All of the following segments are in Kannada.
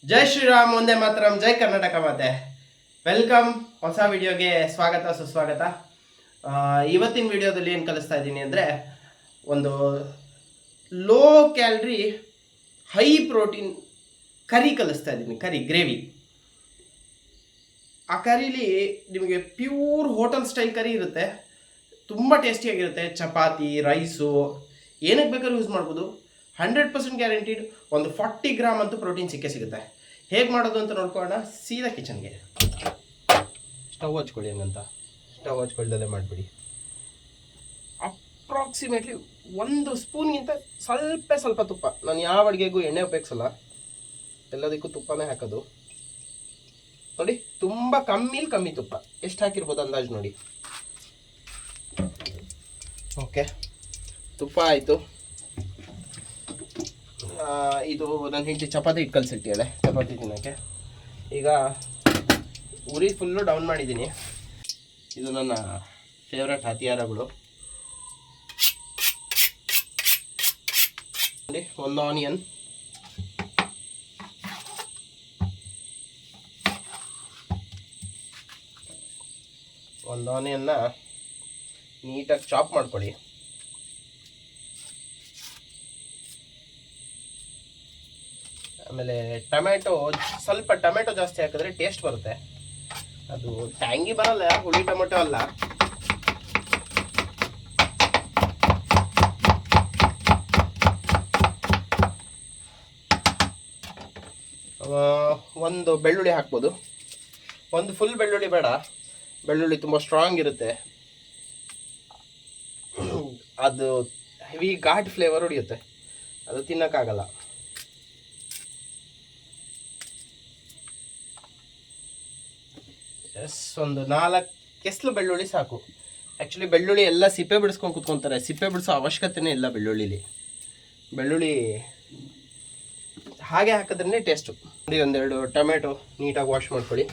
ಜೈ ಶ್ರೀರಾಮ್, ಒಂದೇ ಮಾತರಂ, ಜೈ ಕರ್ನಾಟಕ ಮಾತೆ. ವೆಲ್ಕಮ್, ಹೊಸ ವಿಡಿಯೋಗೆ ಸ್ವಾಗತ ಸುಸ್ವಾಗತ. ಇವತ್ತಿನ ವಿಡಿಯೋದಲ್ಲಿ ಏನು ಕಲಿಸ್ತಾ ಇದ್ದೀನಿ ಅಂದರೆ, ಒಂದು ಲೋ ಕ್ಯಾಲರಿ ಹೈ ಪ್ರೋಟೀನ್ ಕರಿ ಕಲಿಸ್ತಾ ಇದ್ದೀನಿ. ಕರಿ ಗ್ರೇವಿ. ಆ ಕರೀಲಿ ನಿಮಗೆ ಪ್ಯೂರ್ ಹೋಟೆಲ್ ಸ್ಟೈಲ್ ಕರಿ ಇರುತ್ತೆ. ತುಂಬ ಟೇಸ್ಟಿಯಾಗಿರುತ್ತೆ. ಚಪಾತಿ, ರೈಸು ಏನಕ್ಕೆ ಬೇಕಾದ್ರೂ ಯೂಸ್ ಮಾಡ್ಬೋದು. 100% ಗ್ಯಾರಂಟಿಡ್. ಒಂದು 40 ಗ್ರಾಮ್ ಅಂತೂ ಪ್ರೋಟೀನ್ ಸಿಗುತ್ತೆ. ಹೇಗೆ ಮಾಡೋದು ಅಂತ ನೋಡ್ಕೊಳ್ಳೋಣ. ಸೀದಾ ಕಿಚನ್ಗೆ. ಸ್ಟವ್ ಹಚ್ಕೊಳ್ಳಿ. ಹಂಗಂತ ಸ್ಟವ್ ಹಚ್ಕೊಳ್ದಲ್ಲೇ ಮಾಡಿಬಿಡಿ. ಅಪ್ರಾಕ್ಸಿಮೇಟ್ಲಿ 1 ಸ್ಪೂನ್ಗಿಂತ ಸ್ವಲ್ಪ ತುಪ್ಪ. ನಾನು ಯಾವ ಅಡುಗೆಗೂ ಎಣ್ಣೆ ಉಪಯೋಗಿಸಲ್ಲ, ಎಲ್ಲದಕ್ಕೂ ತುಪ್ಪನೇ ಹಾಕೋದು. ನೋಡಿ, ತುಂಬ ಕಮ್ಮಿ ತುಪ್ಪ. ಎಷ್ಟು ಹಾಕಿರ್ಬೋದು ಅಂದಾಜು ನೋಡಿ. ಓಕೆ, ತುಪ್ಪ ಆಯಿತು. ಇದು ನನ್ನ ಹೆಂಡತಿ ಚಪಾತಿ ಹಿಟ್ಟು ಕಲಸಿಟ್ಟಿದ್ದಾಳೆ ಚಪಾತಿ ತಿನ್ನೋಕ್ಕೆ. ಈಗ ಉರಿ ಫುಲ್ಲು ಡೌನ್ ಮಾಡಿದ್ದೀನಿ. ಇದು ನನ್ನ ಫೇವ್ರೆಟ್ ಹತಿಯಾರಗಳು. ನೋಡಿ, ಒಂದು ಆನಿಯನ್, ನೀಟಾಗಿ ಚಾಪ್ ಮಾಡ್ಕೊಳ್ಳಿ. ಆಮೇಲೆ ಸ್ವಲ್ಪ ಟೊಮೆಟೊ ಜಾಸ್ತಿ ಹಾಕಿದ್ರೆ ಟೇಸ್ಟ್ ಬರುತ್ತೆ. ಅದು ಟ್ಯಾಂಗಿ ಬರಲ್ಲ, ಹುಳಿ ಟೊಮೆಟೊ ಅಲ್ಲ. ಒಂದು ಬೆಳ್ಳುಳ್ಳಿ ಹಾಕ್ಬೋದು. ಒಂದು ಫುಲ್ ಬೆಳ್ಳುಳ್ಳಿ ಬೇಡ, ಬೆಳ್ಳುಳ್ಳಿ ತುಂಬ ಸ್ಟ್ರಾಂಗ್ ಇರುತ್ತೆ. ಅದು ಹೆವಿ ಘಾಟ್ ಫ್ಲೇವರ್ ಹೊಡಿಯುತ್ತೆ, ಅದು ತಿನ್ನೋಕ್ಕಾಗಲ್ಲ. ಒಂದು 4 ಕೆಸ್ಲು ಬೆಳ್ಳುಳ್ಳಿ ಸಾಕು. ಆ್ಯಕ್ಚುಲಿ ಬೆಳ್ಳುಳ್ಳಿ ಎಲ್ಲ ಸಿಪ್ಪೆ ಬಿಡಿಸ್ಕೊಂಡು ಕುತ್ಕೊತಾರೆ. ಸಿಪ್ಪೆ ಬಿಡಿಸೋ ಅವಶ್ಯಕತೆನೇ ಇಲ್ಲ ಬೆಳ್ಳುಳ್ಳಿಲಿ. ಬೆಳ್ಳುಳ್ಳಿ ಹಾಗೆ ಹಾಕಿದ್ರೇ ಟೇಸ್ಟು. ನೋಡಿ, 1-2 ಟೊಮೆಟೊ ನೀಟಾಗಿ ವಾಶ್ ಮಾಡ್ಕೊಳ್ಳಿ.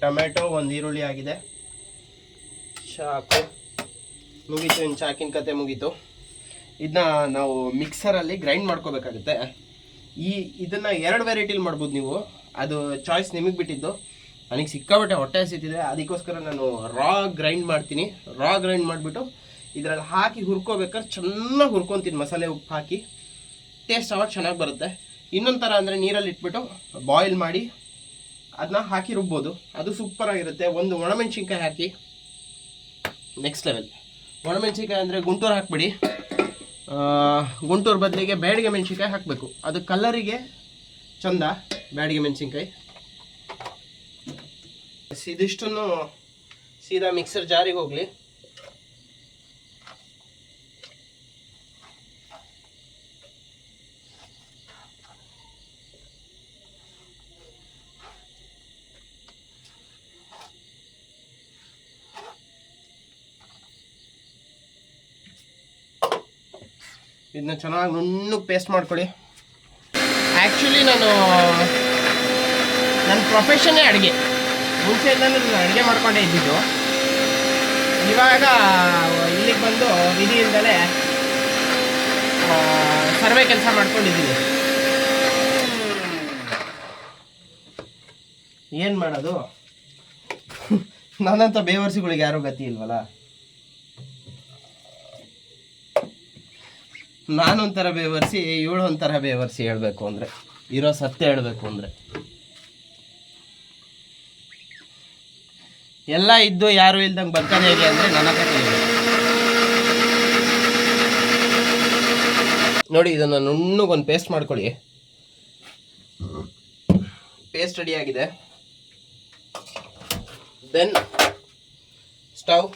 ಟೊಮೆಟೊ, 1 ಈರುಳ್ಳಿ ಆಗಿದೆ. ಚಾಕು ಮುಗೀತು. ಇನ್ನು ಚಾಕಿನ ಕತೆ ಮುಗೀತು. ಇದನ್ನ ನಾವು ಮಿಕ್ಸರಲ್ಲಿ ಗ್ರೈಂಡ್ ಮಾಡ್ಕೋಬೇಕಾಗುತ್ತೆ. ಇದನ್ನು 2 ವೆರೈಟಿಲಿ ಮಾಡ್ಬೋದು ನೀವು. ಅದು ಚಾಯ್ಸ್ ನಿಮಗೆ ಬಿಟ್ಟಿದ್ದು. ನನಗೆ ಸಿಕ್ಕಾಬಟ್ಟೆ ಹೊಟ್ಟೆ ಹಸಿತಿದೆ, ಅದಕ್ಕೋಸ್ಕರ ನಾನು ರಾ ಗ್ರೈಂಡ್ ಮಾಡ್ತೀನಿ. ರಾ ಗ್ರೈಂಡ್ ಮಾಡಿಬಿಟ್ಟು ಇದರಲ್ಲಿ ಹಾಕಿ ಹುರ್ಕೋಬೇಕಾದ್ರೆ ಚೆನ್ನಾಗಿ ಹುರ್ಕೊತೀನಿ. ಮಸಾಲೆ ಉಪ್ಪು ಹಾಕಿ ಟೇಸ್ಟ್ ಅವಾಗ ಚೆನ್ನಾಗಿ ಬರುತ್ತೆ. ಇನ್ನೊಂದು ಥರ ಅಂದರೆ ನೀರಲ್ಲಿ ಇಟ್ಬಿಟ್ಟು ಬಾಯ್ಲ್ ಮಾಡಿ ಅದನ್ನ ಹಾಕಿ ರುಬ್ಬೋದು. ಅದು ಸೂಪರಾಗಿರುತ್ತೆ. ಒಂದು ಒಣಮೆಣ್ಸಿನ್ಕಾಯಿ ಹಾಕಿ, ನೆಕ್ಸ್ಟ್ ಲೆವೆಲ್. ಒಣಮೆಣ್ಸಿನ್ಕಾಯಿ ಅಂದರೆ ಗುಂಟೂರು ಹಾಕ್ಬಿಡಿ. ಗುಂಟೂರು ಬದಲಿಗೆ ಬ್ಯಾಡಿಗೆ ಮೆಣಸಿನ್ಕಾಯಿ ಹಾಕಬೇಕು. ಅದು ಕಲರಿಗೆ ಚಂದ, ಬ್ಯಾಡಿಗೆ ಮೆಣಸಿನ್ಕಾಯಿ. ಇದಿಷ್ಟನ್ನು ಸೀದಾ ಮಿಕ್ಸರ್ ಜಾರಿಗೆ ಹೋಗಲಿ. ಇದನ್ನ ಚೆನ್ನಾಗಿ ನುಣ್ಣಗೆ ಪೇಸ್ಟ್ ಮಾಡ್ಕೊಳ್ಳಿ. ಆ್ಯಕ್ಚುಲಿ ನನ್ನ ಪ್ರೊಫೆಷನ್ನೇ ಅಡುಗೆ. ಮುಂಚೆಯಿಂದ ನಾನು ಅಡುಗೆ ಮಾಡ್ಕೊಂಡೇ ಇದ್ದಿದ್ದು. ಇವಾಗ ಇಲ್ಲಿಗೆ ಬಂದು ವಿಧಿಯಿಂದಲೇ ಸರ್ವೆ ಕೆಲಸ ಮಾಡ್ಕೊಂಡಿದ್ದೀನಿ. ಏನು ಮಾಡೋದು, ನನ್ನಂಥ ಬೇವರ್ಸಿಗಳಿಗೆ ಯಾರೂ ಗತಿ ಇಲ್ವಲ್ಲ. ನಾನೊಂಥರ ಬೇವರ್ಸಿ, ಇವಳು ಒಂಥರ ಬೇವರ್ಸಿ. ಹೇಳಬೇಕು ಅಂದರೆ, ಇರೋ ಸತ್ಯ ಹೇಳಬೇಕು ಅಂದರೆ, ಎಲ್ಲ ಇದ್ದು ಯಾರು ಇಲ್ದಂಗೆ ಬದುಕೋದು ಹೇಗೆ ಅಂದರೆ ನನ್ನ ಕಥೆ. ನೋಡಿ, ಇದನ್ನು ನುಣ್ಣಗೊಂದು ಪೇಸ್ಟ್ ಮಾಡ್ಕೊಳ್ಳಿ. ಪೇಸ್ಟ್ ರೆಡಿ ಆಗಿದೆ. ದೆನ್ ಸ್ಟವ್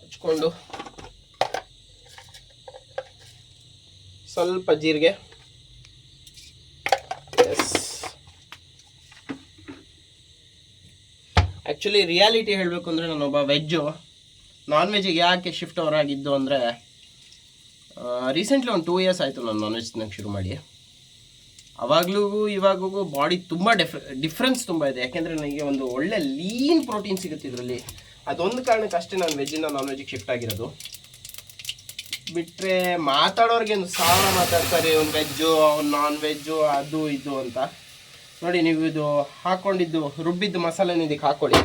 ಹಚ್ಕೊಂಡು ಸ್ವಲ್ಪ ಜೀರಿಗೆ, ಆ್ಯಕ್ಚುಲಿ ರಿಯಾಲಿಟಿ ಹೇಳಬೇಕು ಅಂದರೆ ನಾನೊಬ್ಬ ವೆಜ್ಜು. ನಾನ್ ವೆಜ್ಜಿಗೆ ಯಾಕೆ ಶಿಫ್ಟ್ ಓವರ್ ಆಗಿದ್ದು ಅಂದರೆ ರೀಸೆಂಟ್ಲಿ ಒಂದು 2 years ಆಯಿತು ನಾನು ನಾನ್ ವೆಜ್ ತಿನ್ನೋಕ್ಕೆ ಶುರು ಮಾಡಿ. ಅವಾಗಲೂ ಇವಾಗೂ ಬಾಡಿ ತುಂಬ ಡಿಫ್ರೆನ್ಸ್ ತುಂಬ ಇದೆ. ಯಾಕೆಂದರೆ ನನಗೆ ಒಂದು ಒಳ್ಳೆ ಲೀನ್ ಪ್ರೋಟೀನ್ ಸಿಗುತ್ತೆ ಇದರಲ್ಲಿ. ಅದೊಂದು ಕಾರಣಕ್ಕೆ ಅಷ್ಟೇ ನಾನು ವೆಜ್ಜಿಂದ ನಾನ್ ವೆಜ್ಜಿಗೆ ಶಿಫ್ಟ್ ಆಗಿರೋದು. ಬಿಟ್ಟರೆ ಮಾತಾಡೋರಿಗೆ ಒಂದು ಸಾವಿರ ಮಾತಾಡ್ತಾರೆ, ಒಂದು ವೆಜ್ಜು ಒಂದು ನಾನ್ ವೆಜ್ಜು ಅದು ಇದು ಅಂತ. ನೋಡಿ ನೀವು ಇದು ಹಾಕ್ಕೊಂಡಿದ್ದು ರುಬ್ಬಿದ್ದು ಮಸಾಲೆನ ಇದಕ್ಕೆ ಹಾಕ್ಕೊಳ್ಳಿ.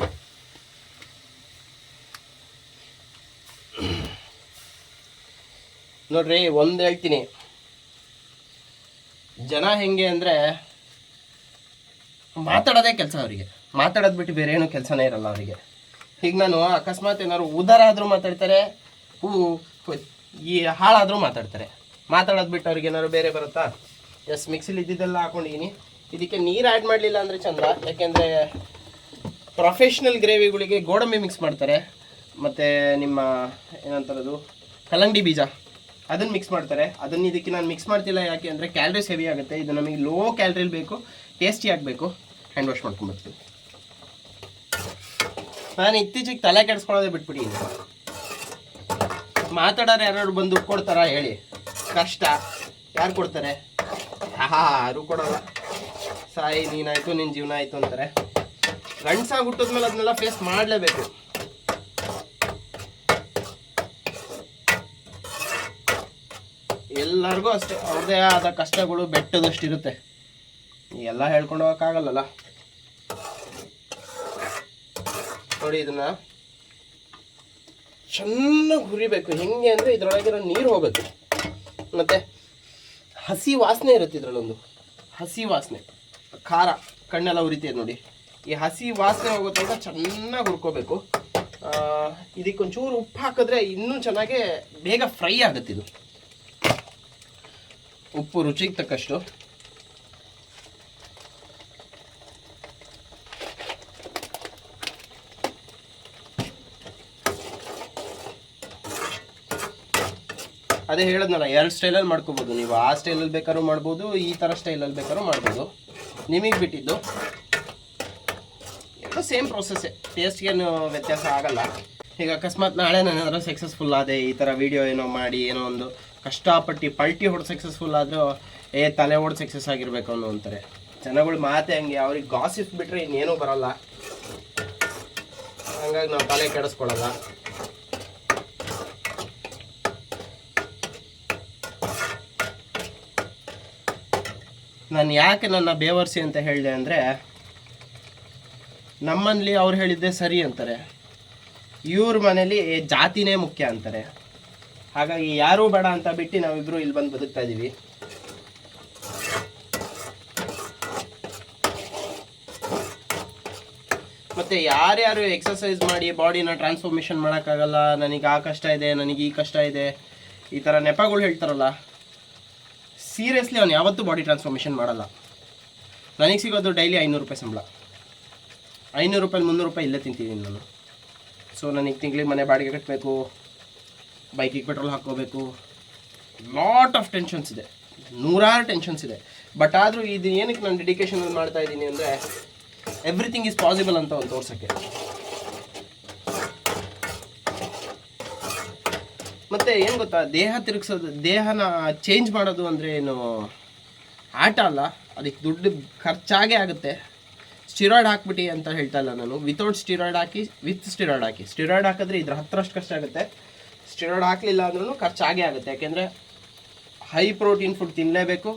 ನೋಡ್ರಿ ಒಂದು ಹೇಳ್ತೀನಿ, ಜನ ಹೆಂಗೆ ಅಂದರೆ ಮಾತಾಡೋದೇ ಕೆಲಸ ಅವರಿಗೆ, ಮಾತಾಡೋದು ಬಿಟ್ಟು ಬೇರೆ ಏನೂ ಕೆಲಸನೇ ಇರಲ್ಲ ಅವರಿಗೆ. ಈಗ ನಾನು ಅಕಸ್ಮಾತ್ ಏನಾದ್ರು ಉದಾರ ಆದರೂ ಮಾತಾಡ್ತಾರೆ, ಈ ಹಾಳಾದರೂ ಮಾತಾಡ್ತಾರೆ. ಮಾತಾಡೋದು ಬಿಟ್ಟು ಅವ್ರಿಗೆ ಏನಾದ್ರು ಬೇರೆ ಬರುತ್ತಾ? ಮಿಕ್ಸಿಲಿ ಇದ್ದಿದ್ದೆಲ್ಲ ಹಾಕೊಂಡಿದ್ದೀನಿ. ಇದಕ್ಕೆ ನೀರು ಆ್ಯಡ್ ಮಾಡಲಿಲ್ಲ ಅಂದರೆ ಚಂದ. ಯಾಕೆಂದರೆ ಪ್ರೊಫೆಷ್ನಲ್ ಗ್ರೇವಿಗಳಿಗೆ ಗೋಡಂಬಿ ಮಿಕ್ಸ್ ಮಾಡ್ತಾರೆ, ಮತ್ತು ನಿಮ್ಮ ಏನಂತಾರದು ಕಲ್ಲಂಗಡಿ ಬೀಜ ಅದನ್ನು ಮಿಕ್ಸ್ ಮಾಡ್ತಾರೆ. ಅದನ್ನು ಇದಕ್ಕೆ ನಾನು ಮಿಕ್ಸ್ ಮಾಡ್ತಿಲ್ಲ. ಯಾಕೆ ಅಂದರೆ ಕ್ಯಾಲ್ರೀಸ್ ಹೆವಿ ಆಗುತ್ತೆ. ಇದು ನಮಗೆ ಲೋ ಕ್ಯಾಲ್ರಿಲಿ ಬೇಕು, ಟೇಸ್ಟಿ ಆಗಬೇಕು. ಹ್ಯಾಂಡ್ ವಾಶ್ ಮಾಡ್ಕೊಂಡ್ಬರ್ತೀವಿ. ನಾನು ಇತ್ತೀಚೆಗೆ ತಲೆ ಕೆಡಿಸ್ಕೊಳ್ಳೋದೇ ಬಿಟ್ಬಿಡಿ. ಮಾತಾಡೋರು ಯಾರು ಬಂದು ಕೊಡ್ತಾರಾ ಹೇಳಿ? ಕಷ್ಟ. ಯಾರು ಕೊಡ್ತಾರೆ? ಯಾರು ಕೊಡೋಲ್ಲ. ಸಾಯಿ ನೀನಾಯಿತು, ನಿನ್ನ ಜೀವನ ಆಯಿತು ಅಂತಾರೆ. ಗಂಡಸಾಗಿ ಹುಟ್ಟಿದ್ಮೇಲೆ ಅದನ್ನೆಲ್ಲ ಫೇಸ್ ಮಾಡಲೇಬೇಕು. ಎಲ್ಲರಿಗೂ ಅಷ್ಟೇ ಅವ್ರದ್ದೇ ಆದ ಕಷ್ಟಗಳು ಬೆಟ್ಟದಷ್ಟಿರುತ್ತೆ. ಎಲ್ಲ ಹೇಳ್ಕೊಂಡು ಹೋಗೋಕ್ಕಾಗಲ್ಲಲ್ಲ. ನೋಡಿ ಇದನ್ನು ಚೆನ್ನಾಗಿ ಹುರಿಬೇಕು. ಹೆಂಗೆ ಅಂದರೆ ಇದರೊಳಗಿರೋ ನೀರು ಹೋಗುತ್ತೆ, ಮತ್ತು ಹಸಿ ವಾಸನೆ ಇರುತ್ತೆ. ಇದರಲ್ಲೊಂದು ಹಸಿ ವಾಸನೆ, ಖಾರ ಕಣ್ಣೆಲ್ಲ ಉರಿತೀವಿ ನೋಡಿ. ಈ ಹಸಿ ವಾಸನೆ ಹೋಗುತ್ತೆ ಅಂತ ಚೆನ್ನಾಗಿ ಹುರ್ಕೋಬೇಕು. ಇದಕ್ಕೊಂಚೂರು ಉಪ್ಪು ಹಾಕಿದ್ರೆ ಇನ್ನೂ ಚೆನ್ನಾಗಿ ಬೇಗ ಫ್ರೈ ಆಗುತ್ತೆ. ಇದು ಉಪ್ಪು ರುಚಿಗೆ ತಕ್ಕಷ್ಟು. ಅದೇ ಹೇಳೋದ್ನಲ್ಲ, 2 ಸ್ಟೈಲಲ್ಲಿ ಮಾಡ್ಕೋಬೋದು ನೀವು. ಆ ಸ್ಟೈಲಲ್ಲಿ ಬೇಕಾದ್ರೂ ಮಾಡ್ಬೋದು, ಈ ಥರ ಸ್ಟೈಲಲ್ಲಿ ಬೇಕಾದ್ರೂ ಮಾಡ್ಬೋದು. ನಿಮಗೆ ಬಿಟ್ಟಿದ್ದು. ಎಲ್ಲ ಸೇಮ್ ಪ್ರೊಸೆಸ್ಸೇ, ಟೇಸ್ಟ್ಗೇನು ವ್ಯತ್ಯಾಸ ಆಗಲ್ಲ. ಈಗ ಅಕಸ್ಮಾತ್ ನಾಳೆ ನಾನು ಏನಾದರೂ ಸಕ್ಸಸ್ಫುಲ್ ಆದೆ, ಈ ಥರ ವೀಡಿಯೋ ಏನೋ ಮಾಡಿ ಏನೋ ಒಂದು ಕಷ್ಟಪಟ್ಟು ಪಲ್ಟಿ ಹೊಡೆದು ಸಕ್ಸಸ್ಫುಲ್ ಆದರೂ ತಲೆ ಹೊಡೆದು ಸಕ್ಸಸ್ ಆಗಿರಬೇಕು ಅನ್ನೋ ಅಂತಾರೆ ಜನಗಳು. ಮಾತೆ ಹಂಗೆ, ಅವ್ರಿಗೆ ಗಾಸಿಪ್ ಬಿಟ್ಟರೆ ಇನ್ನೇನೂ ಬರೋಲ್ಲ. ಹಂಗಾಗಿ ನಾವು ತಲೆ ಕೆಡಿಸ್ಕೊಳ್ಳಲ್ಲ. ನಾನು ಯಾಕೆ ನನ್ನ ಬೇವರ್ಸಿ ಅಂತ ಹೇಳಿದೆ ಅಂದರೆ, ನಮ್ಮಲ್ಲಿ ಅವ್ರು ಹೇಳಿದ್ದೆ ಸರಿ ಅಂತಾರೆ, ಇವ್ರ ಮನೇಲಿ ಜಾತಿನೇ ಮುಖ್ಯ ಅಂತಾರೆ. ಹಾಗಾಗಿ ಯಾರೂ ಬೇಡ ಅಂತ ಬಿಟ್ಟು ನಾವಿಬ್ಬರು ಇಲ್ಲಿ ಬಂದು ಬದುಕ್ತಾ ಇದ್ದೀವಿ. ಮತ್ತು ಯಾರ್ಯಾರು ಎಕ್ಸಸೈಸ್ ಮಾಡಿ ಬಾಡಿನ ಟ್ರಾನ್ಸ್ಫಾರ್ಮೇಷನ್ ಮಾಡೋಕ್ಕಾಗಲ್ಲ, ನನಗೆ ಆ ಕಷ್ಟ ಇದೆ, ನನಗೆ ಈ ಕಷ್ಟ ಇದೆ, ಈ ಥರ ನೆಪಗಳು ಹೇಳ್ತಾರಲ್ಲ, ಸೀರಿಯಸ್ಲಿ ಅವ್ನು ಯಾವತ್ತೂ ಬಾಡಿ ಟ್ರಾನ್ಸ್ಫಾರ್ಮೇಷನ್ ಮಾಡಲ್ಲ. ನನಗೆ ಸಿಗೋದು ಡೈಲಿ 500 ರೂಪಾಯಿ ಸಂಬಳ. 500 ರೂಪಾಯಿ 300 ರೂಪಾಯಿ ಇಲ್ಲೇ ತಿಂತಿದ್ದೀನಿ ನಾನು. ಸೊ ನನಗೆ ತಿಂಗಳಿಗೆ ಮನೆ ಬಾಡಿಗೆ ಕಟ್ಟಬೇಕು, ಬೈಕಿಗೆ ಪೆಟ್ರೋಲ್ ಹಾಕ್ಕೋಬೇಕು, ಲಾಟ್ ಆಫ್ ಟೆನ್ಷನ್ಸ್ ಇದೆ, ನೂರಾರು ಟೆನ್ಷನ್ಸ್ ಇದೆ. ಬಟ್ ಆದರೂ ಇದು ಏನಕ್ಕೆ ನಾನು ಡೆಡಿಕೇಶನಲ್ಲಿ ಮಾಡ್ತಾ ಇದ್ದೀನಿ ಅಂದರೆ, ಎವ್ರಿಥಿಂಗ್ ಈಸ್ ಪಾಸಿಬಲ್ ಅಂತ ಒಂದು ತೋರ್ಸೋಕ್ಕೆ. ಮತ್ತು ಏನು ಗೊತ್ತಾ, ದೇಹ ತಿರುಗಿಸೋದು, ದೇಹನ ಚೇಂಜ್ ಮಾಡೋದು ಅಂದರೆ ಏನು ಆಟ ಅಲ್ಲ. ಅದಕ್ಕೆ ದುಡ್ಡು ಖರ್ಚಾಗೇ ಆಗುತ್ತೆ. ಸ್ಟಿರಾಯ್ಡ್ ಹಾಕ್ಬಿಟ್ಟು ಅಂತ ಹೇಳ್ತಾ ಇಲ್ಲ ನಾನು. Without steroid hockey, with steroid hockey. Steroid ಹಾಕಿದ್ರೆ ಇದ್ರ 10ರಷ್ಟು ಕಷ್ಟ ಆಗುತ್ತೆ. ಸ್ಟಿರಾಯ್ಡ್ ಹಾಕಲಿಲ್ಲ ಅಂದ್ರೂ ಖರ್ಚಾಗೇ ಆಗುತ್ತೆ. ಯಾಕೆಂದರೆ ಹೈ ಪ್ರೋಟೀನ್ ಫುಡ್ ತಿನ್ನಲೇಬೇಕು,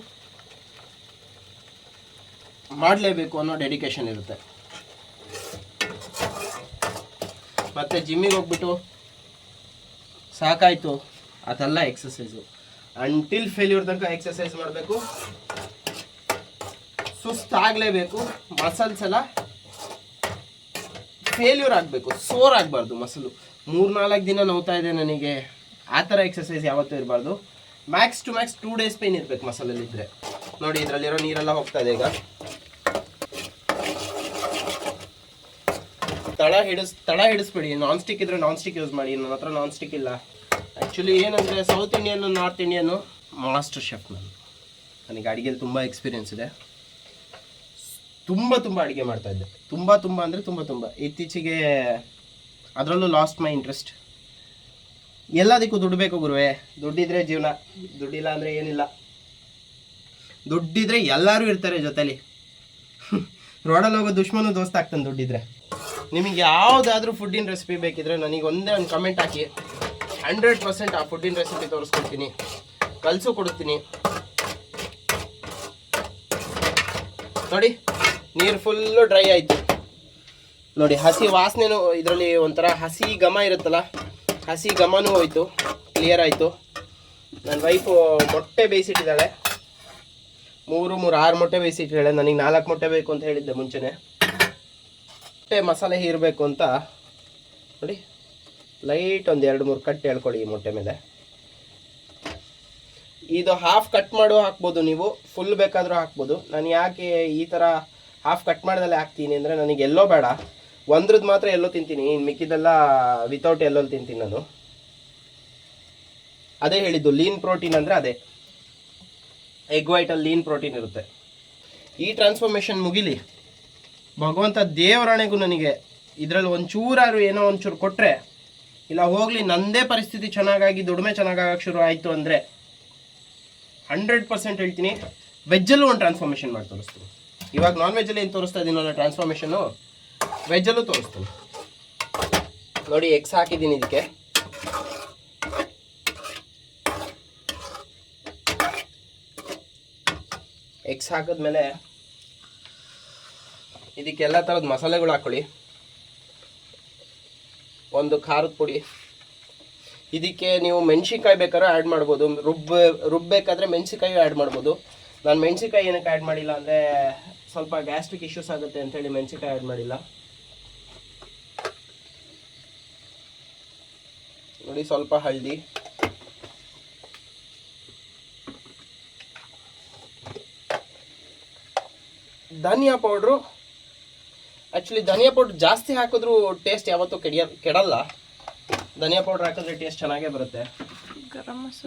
ಮಾಡಲೇಬೇಕು ಅನ್ನೋ ಡೆಡಿಕೇಶನ್ ಇರುತ್ತೆ. ಮತ್ತು ಜಿಮ್ಮಿಗೆ ಹೋಗ್ಬಿಟ್ಟು ಸಾಕಾಯಿತು ಅದೆಲ್ಲ ಎಕ್ಸಸೈಸು. ಅಂಟಿಲ್ ಫೇಲ್ಯೂರ್ ತನಕ ಎಕ್ಸಸೈಸ್ ಮಾಡಬೇಕು, ಸುಸ್ತಾಗಲೇಬೇಕು. ಮಸಲ್ಸ್ ಎಲ್ಲ ಫೇಲ್ಯೂರ್ ಆಗಬೇಕು, ಸೋರ್ ಆಗಬಾರ್ದು ಮಸಲು. 3-4 ದಿನ ನೋವ್ತಾ ಇದೆ ನನಗೆ, ಆ ಥರ ಎಕ್ಸಸೈಸ್ ಯಾವತ್ತೂ ಇರಬಾರ್ದು. Max to max 2 days pain ಇರಬೇಕು ಮಸಲಲ್ಲಿದ್ದರೆ. ನೋಡಿ ಇದರಲ್ಲಿರೋ ನೀರೆಲ್ಲ ಹೋಗ್ತಾ ಇದೆ. ಈಗ ತಳ ಹಿಡಿಸ್ಬೇಡಿ. ನಾನ್ ಸ್ಟಿಕ್ ಇದ್ರೆ ನಾನ್ ಸ್ಟಿಕ್ ಯೂಸ್ ಮಾಡಿ. ನನ್ನ ಹತ್ರ ನಾನ್ ಸ್ಟಿಕ್ ಇಲ್ಲ. ಆ್ಯಕ್ಚುಲಿ ಏನಂದರೆ south Indian north Indian master chef ನನಗೆ ಅಡುಗೆಲಿ ತುಂಬ ಎಕ್ಸ್ಪೀರಿಯೆನ್ಸ್ ಇದೆ. ತುಂಬ ಅಡುಗೆ ಮಾಡ್ತಾಯಿದ್ದೆ. ತುಂಬ ಅಂದರೆ ತುಂಬ. ಇತ್ತೀಚೆಗೆ ಅದರಲ್ಲೂ ಲಾಸ್ಟ್ ಮೈ ಇಂಟ್ರೆಸ್ಟ್. ಎಲ್ಲದಕ್ಕೂ ದುಡ್ಡು ಬೇಕು ಗುರುವೆ. ದುಡ್ಡಿದ್ರೆ ಜೀವನ, ದುಡ್ಡಿಲ್ಲ ಅಂದರೆ ಏನಿಲ್ಲ. ದುಡ್ಡಿದ್ರೆ ಎಲ್ಲರೂ ಇರ್ತಾರೆ ಜೊತೆಲಿ. ರೋಡಲ್ಲಿ ಹೋಗೋ ದುಶ್ಮನು ದೋಸ್ತ ಆಗ್ತಾನೆ ದುಡ್ಡಿದ್ರೆ. ನಿಮಗೆ ಯಾವುದಾದ್ರೂ ಫುಡ್ಡಿನ ರೆಸಿಪಿ ಬೇಕಿದ್ರೆ ನನಗೆ ಒಂದೇ ಒಂದು ಕಮೆಂಟ್ ಹಾಕಿ, 100% ಆ ಫುಡ್ಡಿನ ರೆಸಿಪಿ ತೋರಿಸ್ಕೊಡ್ತೀನಿ, ಕಲಿಸು ಕೊಡ್ತೀನಿ. ನೋಡಿ ನೀರು ಫುಲ್ಲು ಡ್ರೈ ಆಯಿತು ನೋಡಿ. ಹಸಿ ವಾಸನೆನೂ ಇದರಲ್ಲಿ ಒಂಥರ ಹಸಿ ಘಮ ಇರುತ್ತಲ್ಲ, ಹಸಿ ಘಮನೂ ಹೋಯ್ತು, ಕ್ಲಿಯರ್ ಆಯಿತು. ನನ್ನ ವೈಫು ಮೊಟ್ಟೆ ಬೇಯಿಸಿಟ್ಟಿದ್ದಾಳೆ, 6 ಮೊಟ್ಟೆ ಬೇಯಿಸಿಟ್ಟಿದ್ದಾಳೆ. ನನಗೆ 4 ಮೊಟ್ಟೆ ಬೇಕು ಅಂತ ಹೇಳಿದ್ದೆ ಮುಂಚೆನೇ. ಮೊಟ್ಟೆ ಮಸಾಲೆ ಹೀರಬೇಕು ಅಂತ ನೋಡಿ, ಲೈಟ್ ಒಂದು 2-3 ಕಟ್ ಹೇಳ್ಕೊಳ್ಳಿ ಈ ಮೊಟ್ಟೆ ಮೇಲೆ. ಇದು ಹಾಫ್ ಕಟ್ ಮಾಡು ಹಾಕ್ಬೋದು ನೀವು, ಫುಲ್ ಬೇಕಾದರೂ ಹಾಕ್ಬೋದು. ನಾನು ಯಾಕೆ ಈ ಥರ ಹಾಫ್ ಕಟ್ ಮಾಡ್ದಲ್ಲೇ ಹಾಕ್ತೀನಿ ಅಂದರೆ, ನನಗೆ ಎಲ್ಲೋ ಬೇಡ, ಒಂದ್ರದ್ದು ಮಾತ್ರ ಎಲ್ಲೋ ತಿಂತೀನಿ, ಇನ್ನು ಮಿಕ್ಕಿದೆಲ್ಲ ವಿತೌಟ್ ಎಲ್ಲೋ ತಿಂತೀನಿ ನಾನು. ಅದೇ ಹೇಳಿದ್ದು ಲೀನ್ ಪ್ರೋಟೀನ್ ಅಂದರೆ ಅದೇ, ಎಗ್ ವೈಟಲ್ಲಿ ಲೀನ್ ಪ್ರೋಟೀನ್ ಇರುತ್ತೆ. ಈ ಟ್ರಾನ್ಸ್ಫಾರ್ಮೇಷನ್ ಮುಗಿಲಿ, ಭಗವಂತ ದೇವರಾಣೆಗೂ ನನಗೆ ಇದರಲ್ಲಿ ಒಂಚೂರಾರು ಏನೋ ಒಂಚೂರು ಕೊಟ್ಟರೆ, ಇಲ್ಲ ಹೋಗಲಿ ನನ್ನದೇ ಪರಿಸ್ಥಿತಿ ಚೆನ್ನಾಗಾಗಿ ದುಡಿಮೆ ಚೆನ್ನಾಗಾಗಕ್ಕೆ ಶುರು ಆಯಿತು ಅಂದರೆ 100% ಹೇಳ್ತೀನಿ, ವೆಜ್ಜಲ್ಲೂ ಒಂದು ಟ್ರಾನ್ಸ್ಫಾರ್ಮೇಷನ್ ಮಾಡಿ ತೋರಿಸ್ತೀನಿ. ಇವಾಗ ನಾನ್ ವೆಜ್ಜಲ್ಲಿ ಏನು ತೋರಿಸ್ತಾ ಇದ್ದೀನಲ್ಲ ಟ್ರಾನ್ಸ್ಫಾರ್ಮೇಷನ್ನು, ವೆಜ್ಜಲ್ಲೂ ತೋರಿಸ್ತೀನಿ. ನೋಡಿ ಎಗ್ಸ್ ಹಾಕಿದ್ದೀನಿ ಇದಕ್ಕೆ. ಎಗ್ಸ್ ಹಾಕಿದ್ಮೇಲೆ ಇದಕ್ಕೆಲ್ಲ ಥರದ ಮಸಾಲೆಗಳು ಹಾಕ್ಕೊಳ್ಳಿ. ಒಂದು ಖಾರದ ಪುಡಿ, ಇದಕ್ಕೆ ನೀವು ಮೆಣಸಿನ್ಕಾಯಿ ಬೇಕಾದ್ರೆ ಆ್ಯಡ್ ಮಾಡ್ಬೋದು, ರುಬ್ಬೇಕಾದ್ರೆ ಮೆಣಸಿನ್ಕಾಯಿ ಆ್ಯಡ್ ಮಾಡ್ಬೋದು. ನಾನು ಮೆಣಸಿನ್ಕಾಯಿ ಏನಕ್ಕೆ ಆ್ಯಡ್ ಮಾಡಿಲ್ಲ ಅಂದರೆ, ಸ್ವಲ್ಪ ಗ್ಯಾಸ್ಟ್ರಿಕ್ ಇಶ್ಯೂಸ್ ಆಗುತ್ತೆ ಅಂತೇಳಿ ಮೆಣಸಿನ್ಕಾಯಿ ಆ್ಯಡ್ ಮಾಡಿಲ್ಲ. ನೋಡಿ ಸ್ವಲ್ಪ ಹಳದಿ, ಧನಿಯಾ ಪೌಡ್ರು. ಆ್ಯಕ್ಚುಲಿ ಧನಿಯಾ ಪೌಡ್ರ್ ಜಾಸ್ತಿ ಹಾಕಿದ್ರೂ ಟೇಸ್ಟ್ ಯಾವತ್ತೂ ಕೆಡಲ್ಲ. ಧನಿಯಾ ಪೌಡ್ರ್ ಹಾಕಿದ್ರೆ ಟೇಸ್ಟ್ ಚೆನ್ನಾಗೇ ಬರುತ್ತೆ.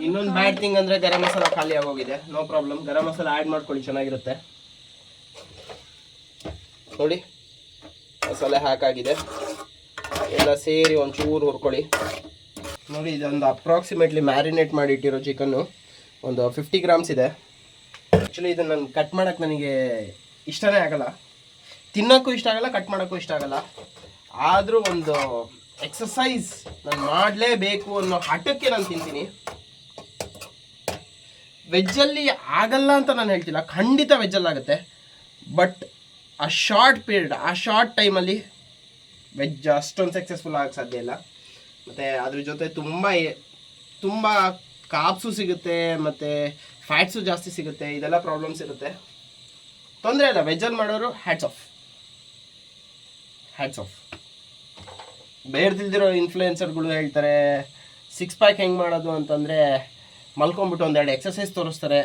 ಇನ್ನೊಂದು ಬ್ಯಾಡ್ ಥಿಂಗ್ ಅಂದರೆ ಗರಂ ಮಸಾಲ ಖಾಲಿ ಆಗೋಗಿದೆ. No problem, garam masala add ಮಾಡ್ಕೊಳ್ಳಿ, ಚೆನ್ನಾಗಿರುತ್ತೆ. ನೋಡಿ ಮಸಾಲೆ ಹಾಕಾಗಿದೆ, ಎಲ್ಲ ಸೇರಿ ಒಂಚೂರು ಹುರ್ಕೊಳ್ಳಿ. ನೋಡಿ ಇದೊಂದು ಅಪ್ರಾಕ್ಸಿಮೇಟ್ಲಿ ಮ್ಯಾರಿನೇಟ್ ಮಾಡಿ ಇಟ್ಟಿರೋ ಚಿಕನ್ನು ಒಂದು 50 ಗ್ರಾಮ್ಸ್ ಇದೆ. ಆ್ಯಕ್ಚುಲಿ ಇದನ್ನು ನಾನು ಕಟ್ ಮಾಡೋಕ್ಕೆ ನನಗೆ ಇಷ್ಟನೇ ಆಗಲ್ಲ, ತಿನ್ನೋಕ್ಕೂ ಇಷ್ಟ ಆಗಲ್ಲ, ಕಟ್ ಮಾಡೋಕ್ಕೂ ಇಷ್ಟ ಆಗಲ್ಲ. ಆದರೂ ಒಂದು ಎಕ್ಸಸೈಸ್ ನಾನು ಮಾಡಲೇಬೇಕು ಅನ್ನೋ ಹಠಕ್ಕೆ ನಾನು ತಿಂತೀನಿ. ವೆಜ್ಜಲ್ಲಿ ಆಗಲ್ಲ ಅಂತ ನಾನು ಹೇಳ್ತಿಲ್ಲ, ಖಂಡಿತ ವೆಜ್ಜಲ್ಲಿ ಆಗುತ್ತೆ. ಬಟ್ ಆ ಶಾರ್ಟ್ ಪೀರಿಯಡ್, ಆ ಶಾರ್ಟ್ ಟೈಮಲ್ಲಿ ವೆಜ್ ಅಷ್ಟೊಂದು ಸಕ್ಸಸ್ಫುಲ್ ಆಗಕ್ಕೆ ಸಾಧ್ಯ ಇಲ್ಲ. ಮತ್ತು ಅದ್ರ ಜೊತೆ ತುಂಬ ಕಾಪ್ಸು ಸಿಗುತ್ತೆ, ಮತ್ತು ಫ್ಯಾಟ್ಸು ಜಾಸ್ತಿ ಸಿಗುತ್ತೆ, ಇದೆಲ್ಲ ಪ್ರಾಬ್ಲಮ್ಸ್ ಇರುತ್ತೆ. ತೊಂದರೆ ಇಲ್ಲ, ವೆಜ್ಜಲ್ಲಿ ಮಾಡೋರು ಹ್ಯಾಟ್ಸ್ ಆಫ್. ಬೇರ್ದಿಲ್ದಿರೋ ಇನ್ಫ್ಲುಯೆನ್ಸರ್ಗಳು ಹೇಳ್ತಾರೆ 6 ಪ್ಯಾಕ್ ಹೆಂಗೆ ಮಾಡೋದು ಅಂತಂದರೆ, ಮಲ್ಕೊಂಬಿಟ್ಟು ಒಂದೆರಡು ಎಕ್ಸಸೈಸ್ ತೋರಿಸ್ತಾರೆ,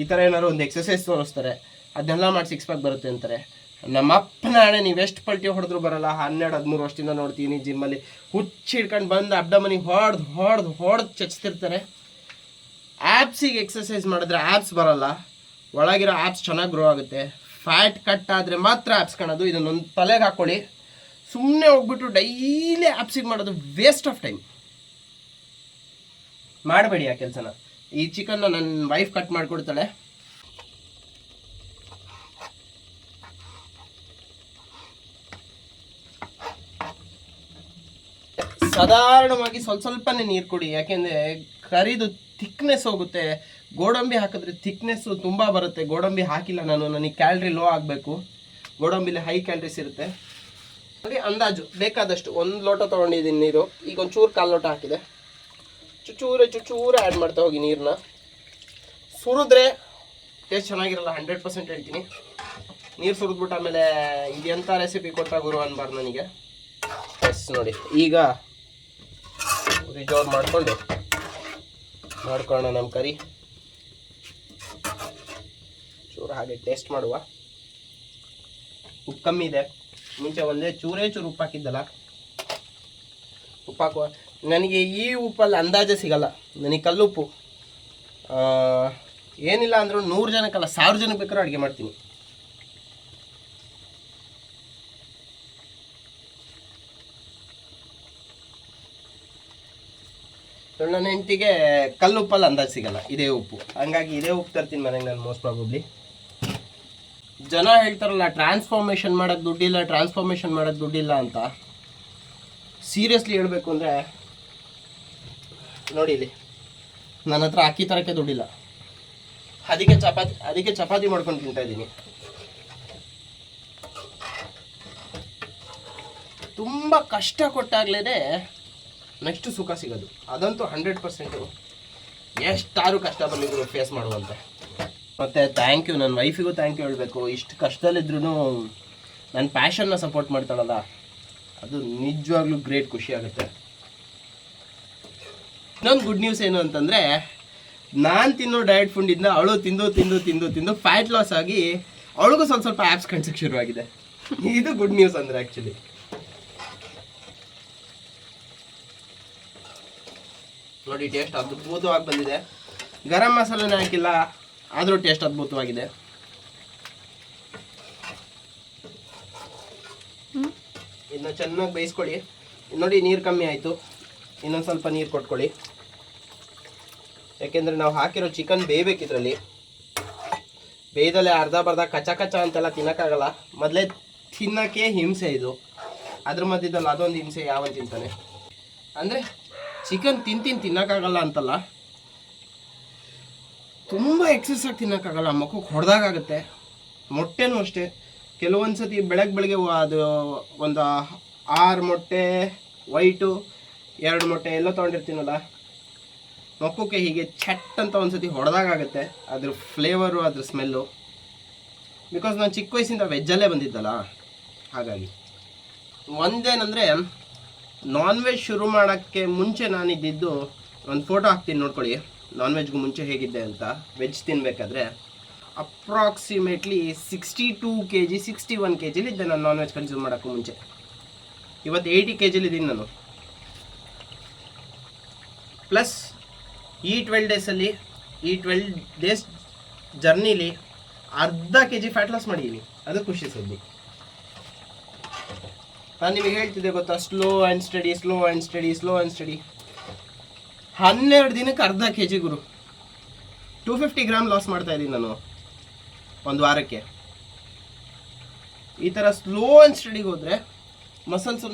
ಈ ಥರ ಏನಾದ್ರು ಒಂದು ಎಕ್ಸಸೈಸ್ ತೋರಿಸ್ತಾರೆ, ಅದನ್ನೆಲ್ಲ ಮಾಡಿ 6 ಪ್ಯಾಕ್ ಬರುತ್ತೆ ಅಂತಾರೆ. ನಮ್ಮ ಅಪ್ಪನ ಹಣೆ, ನೀವು ಎಷ್ಟು ಪಲ್ಟಿ ಹೊಡೆದ್ರು ಬರೋಲ್ಲ. 12-13 ವರ್ಷದಿಂದ ನೋಡ್ತೀನಿ ಜಿಮ್ಮಲ್ಲಿ ಹುಚ್ಚಿಡ್ಕೊಂಡು ಬಂದು ಅಬ್ಡಮನಿಗೆ ಹೊಡೆದು ಚಚ್ತಿರ್ತಾರೆ. ಆ್ಯಪ್ಸಿಗೆ ಎಕ್ಸಸೈಸ್ ಮಾಡಿದ್ರೆ ಆ್ಯಪ್ಸ್ ಬರೋಲ್ಲ, ಒಳಗಿರೋ ಆ್ಯಪ್ಸ್ ಚೆನ್ನಾಗಿ ಗ್ರೋ ಆಗುತ್ತೆ. ಫ್ಯಾಟ್ ಕಟ್ ಆದರೆ ಮಾತ್ರ ಆ್ಯಪ್ಸ್ ಕಾಣೋದು. ಇದನ್ನೊಂದು ತಲೆಗೆ ಹಾಕ್ಕೊಳ್ಳಿ. ಸುಮ್ಮನೆ ಹೋಗ್ಬಿಟ್ಟು ಡೈಲಿ ಆ್ಯಪ್ಸಿಗೆ ಮಾಡೋದು ವೇಸ್ಟ್ ಆಫ್ ಟೈಮ್. ಮಾಡಬೇಡಿ ಆ ಕೆಲಸನ. ಈ ಚಿಕನ್ನ ನನ್ನ ವೈಫ್ ಕಟ್ ಮಾಡಿಕೊಡ್ತಾಳೆ. ಸಾಧಾರಣವಾಗಿ ಸ್ವಲ್ಪನೇ ನೀರು ಕೊಡಿ, ಯಾಕೆಂದರೆ ಕರಿದು ಥಿಕ್ನೆಸ್ ಹೋಗುತ್ತೆ. ಗೋಡಂಬಿ ಹಾಕಿದ್ರೆ ಥಿಕ್ನೆಸ್ಸು ತುಂಬ ಬರುತ್ತೆ. ಗೋಡಂಬಿ ಹಾಕಿಲ್ಲ ನಾನು, ನನಗೆ ಕ್ಯಾಲ್ರಿ ಲೋ ಆಗಬೇಕು. ಗೋಡಂಬಿಲಿ ಹೈ ಕ್ಯಾಲ್ರೀಸ್ ಇರುತ್ತೆ. ನೋಡಿ ಅಂದಾಜು ಬೇಕಾದಷ್ಟು 1 ಲೋಟ ತೊಗೊಂಡಿದ್ದೀನಿ ನೀರು. ಈಗ ಒಂಚೂರು 1/4 ಲೋಟ ಹಾಕಿದೆ. ಚೂಚೂರೆ ಆ್ಯಡ್ ಮಾಡ್ತಾ ಹೋಗಿ ನೀರನ್ನ. ಸುರಿದ್ರೆ ಟೇಸ್ಟ್ ಚೆನ್ನಾಗಿರಲ್ಲ, 100% ಹೇಳ್ತೀನಿ. ನೀರು ಸುರಿದ್ಬಿಟ್ಟು ಆಮೇಲೆ ಇದೆಂಥ ರೆಸಿಪಿ ಕೊಟ್ಟ ಗುರು ಅನ್ಬಾರ್ದು ನನಗೆ. ಎಸ್ ನೋಡಿ, ಈಗ ರಿಜೋರ್ ಮಾಡ್ಕೊಳ್ಳೋಣ ನಮ್ಮ ಕರಿ. ಚೂರು ಹಾಗೆ ಟೇಸ್ಟ್ ಮಾಡುವ. ಉಪ್ಪು ಕಮ್ಮಿ ಇದೆ, ಮುಂಚೆ ಒಂದೇ ಚೂರು ಉಪ್ಪು ಹಾಕಿದ್ದಲ್ಲ. ಉಪ್ಪು ಹಾಕುವ. ನನಗೆ ಈ ಉಪ್ಪಲ್ಲಿ ಅಂದಾಜೆ ಸಿಗಲ್ಲ, ನನಗೆ ಕಲ್ಲುಪ್ಪು. ಏನಿಲ್ಲ ಅಂದರೂ 100 ಜನಕ್ಕಲ್ಲ 1000 ಜನಕ್ಕೆ ಬೇಕಾದ್ರೂ ಅಡುಗೆ ಮಾಡ್ತೀನಿ. ನನ್ನ ಹೆಂಡತಿಗೆ ಕಲ್ಲುಪ್ಪಲ್ಲಿ ಅಂದಾಜು ಸಿಗಲ್ಲ, ಇದೇ ಉಪ್ಪು. ಹಂಗಾಗಿ ಇದೇ ಉಪ್ಪು ತರ್ತೀನಿ ಮನೆಗೆ ನಾನು ಮೋಸ್ಟ್ ಪ್ರಾಬಬ್ಲಿ. ಜನ ಹೇಳ್ತಾರಲ್ಲ ಟ್ರಾನ್ಸ್ಫಾರ್ಮೇಷನ್ ಮಾಡೋಕ್ಕೆ ದುಡ್ಡಿಲ್ಲ, ಟ್ರಾನ್ಸ್ಫಾರ್ಮೇಷನ್ ಮಾಡೋಕ್ಕೆ ದುಡ್ಡಿಲ್ಲ ಅಂತ. ಸೀರಿಯಸ್ಲಿ ಹೇಳಬೇಕು ಅಂದರೆ ನೋಡಿ, ಇಲ್ಲಿ ನನ್ನ ಹತ್ರ ಅಕ್ಕಿ ತರಕ್ಕೆ ದುಡ್ಡಿಲ್ಲ, ಅದಕ್ಕೆ ಚಪಾತಿ ಮಾಡ್ಕೊಂಡು ತಿಂತಾ ಇದ್ದೀನಿ. ತುಂಬ ಕಷ್ಟ ಕೊಟ್ಟಾಗಲೇ ನೆಕ್ಸ್ಟ್ ಸುಖ ಸಿಗೋದು, ಅದಂತೂ 100%. ಎಷ್ಟಾರು ಕಷ್ಟ ಬಂದಿದ್ರು ಫೇಸ್ ಮಾಡುವಂತೆ. ಮತ್ತು ಥ್ಯಾಂಕ್ ಯು, ನನ್ನ ವೈಫಿಗೂ ಥ್ಯಾಂಕ್ ಯು ಹೇಳಬೇಕು. ಇಷ್ಟು ಕಷ್ಟದಲ್ಲಿದ್ರೂ ನನ್ನ ಪ್ಯಾಷನ್ನ ಸಪೋರ್ಟ್ ಮಾಡ್ತಾಳಲ್ಲ, ಅದು ನಿಜವಾಗ್ಲೂ ಗ್ರೇಟ್, ಖುಷಿ ಆಗುತ್ತೆ. ಇನ್ನೊಂದು ಗುಡ್ ನ್ಯೂಸ್ ಏನು ಅಂತಂದರೆ, ನಾನು ತಿನ್ನೋ ಡಯಟ್ ಫುಡ್ಡಿಂದ ಅವಳು ತಿಂದು ತಿಂದು ತಿಂದು ತಿಂದು ಫ್ಯಾಟ್ ಲಾಸ್ ಆಗಿ ಅವಳಿಗೂ ಸ್ವಲ್ಪ ಆ್ಯಪ್ಸ್ ಕಾಣಿಸೋಕ್ಕೆ ಶುರುವಾಗಿದೆ. ಇದು ಗುಡ್ ನ್ಯೂಸ್ ಅಂದರೆ ಆ್ಯಕ್ಚುಲಿ. ನೋಡಿ, ಟೇಸ್ಟ್ ಅದ್ಭುತವಾಗಿ ಬಂದಿದೆ. ಗರಂ ಮಸಾಲೆನೇ ಹಾಕಿಲ್ಲ, ಆದರೂ ಟೇಸ್ಟ್ ಅದ್ಭುತವಾಗಿದೆ. ಇದನ್ನ ಚೆನ್ನಾಗಿ ಬೇಯಿಸ್ಕೊಳ್ಳಿ. ನೋಡಿ, ನೀರು ಕಮ್ಮಿ ಆಯಿತು, ಇನ್ನೊಂದು ಸ್ವಲ್ಪ ನೀರು ಕೊಟ್ಕೊಳ್ಳಿ. ಯಾಕೆಂದರೆ ನಾವು ಹಾಕಿರೋ ಚಿಕನ್ ಬೇಯಬೇಕಿದ್ರಲ್ಲಿ. ಬೇಯ್ದಲ್ಲೇ ಅರ್ಧ ಬರ್ಧ ಕಚ ಕಚ ಅಂತೆಲ್ಲ ತಿನ್ನೋಕ್ಕಾಗಲ್ಲ. ಮೊದಲೇ ತಿನ್ನೋಕ್ಕೆ ಹಿಂಸೆ ಇದು, ಅದ್ರ ಮಧ್ಯದಲ್ಲಿ ಅದೊಂದು ಹಿಂಸೆ ಯಾವನ್ ತಿಂತಾನೆ. ಅಂದರೆ ಚಿಕನ್ ತಿನ್ನೋಕ್ಕಾಗಲ್ಲ ಅಂತಲ್ಲ, ತುಂಬ ಎಕ್ಸಸ್ ಆಗಿ ತಿನ್ನೋಕ್ಕಾಗಲ್ಲ, ಮಕ್ಕಕ್ಕೆ ಹೊಡೆದಾಗುತ್ತೆ. ಮೊಟ್ಟೆನೂ ಅಷ್ಟೇ, ಕೆಲವೊಂದು ಸತಿ ಬೆಳಗ್ಗೆ ಅದು ಒಂದು 6 ಮೊಟ್ಟೆ ವೈಟು, 2 ಮೊಟ್ಟೆ ಎಲ್ಲ ತೊಗೊಂಡಿರ್ತೀನಲ್ಲ, ಮಕ್ಕಕ್ಕೆ ಹೀಗೆ ಚಟ್ ಅಂತ ಒಂದು ಸತಿ ಹೊಡೆದಾಗುತ್ತೆ. ಅದ್ರ ಫ್ಲೇವರು, ಅದ್ರ ಸ್ಮೆಲ್ಲು. ಬಿಕಾಸ್ ನಾನು ಚಿಕ್ಕ ವಯಸ್ಸಿಂದ ವೆಜ್ಜಲ್ಲೇ ಬಂದಿದ್ದಲ್ಲ, ಹಾಗಾಗಿ. ಒಂದೇನಂದರೆ, ನಾನ್ ವೆಜ್ ಶುರು ಮಾಡೋಕ್ಕೆ ಮುಂಚೆ ನಾನಿದ್ದಿದ್ದು, ಒಂದು ಫೋಟೋ ಹಾಕ್ತೀನಿ ನೋಡ್ಕೊಳ್ಳಿ, ನಾನ್ ವೆಜ್ಗೂ ಮುಂಚೆ ಹೇಗಿದ್ದೆ ಅಂತ. ವೆಜ್ ತಿನ್ನಬೇಕಾದ್ರೆ ಅಪ್ರಾಕ್ಸಿಮೇಟ್ಲಿ 62 kg 61 kg ಇದ್ದೆ ನಾನು ನಾನ್ ವೆಜ್ ಕನ್ಸ್ಯೂಮ್ ಮಾಡೋಕ್ಕೂ ಮುಂಚೆ. ಇವತ್ತು 80 kg ಇದ್ದೀನಿ ನಾನು. ಪ್ಲಸ್ ಈ 12 ಡೇಸಲ್ಲಿ, ಈ 12 ಡೇಸ್ ಜರ್ನಿಲಿ ಅರ್ಧ kg ಫ್ಯಾಟ್ ಲಾಸ್ ಮಾಡಿದ್ದೀನಿ. ಅದು ಖುಷಿ ಸುದ್ದಿ. ನಾನು ನಿಮಗೆ ಹೇಳ್ತಿದ್ದೆ ಗೊತ್ತಾ, ಸ್ಲೋ ಆ್ಯಂಡ್ ಸ್ಟಡಿ 12 ದಿನಕ್ಕೆ ಅರ್ಧ kg ಗುರು. 250 ಗ್ರಾಮ್ ಲಾಸ್ ಮಾಡ್ತಾ ಇದ್ದೀನಿ ನಾನು ಒಂದು ವಾರಕ್ಕೆ. ಈ ಥರ ಸ್ಲೋ ಆ್ಯಂಡ್ ಸ್ಟಡಿಗೆ ಹೋದರೆ ಮಸಲ್ಸು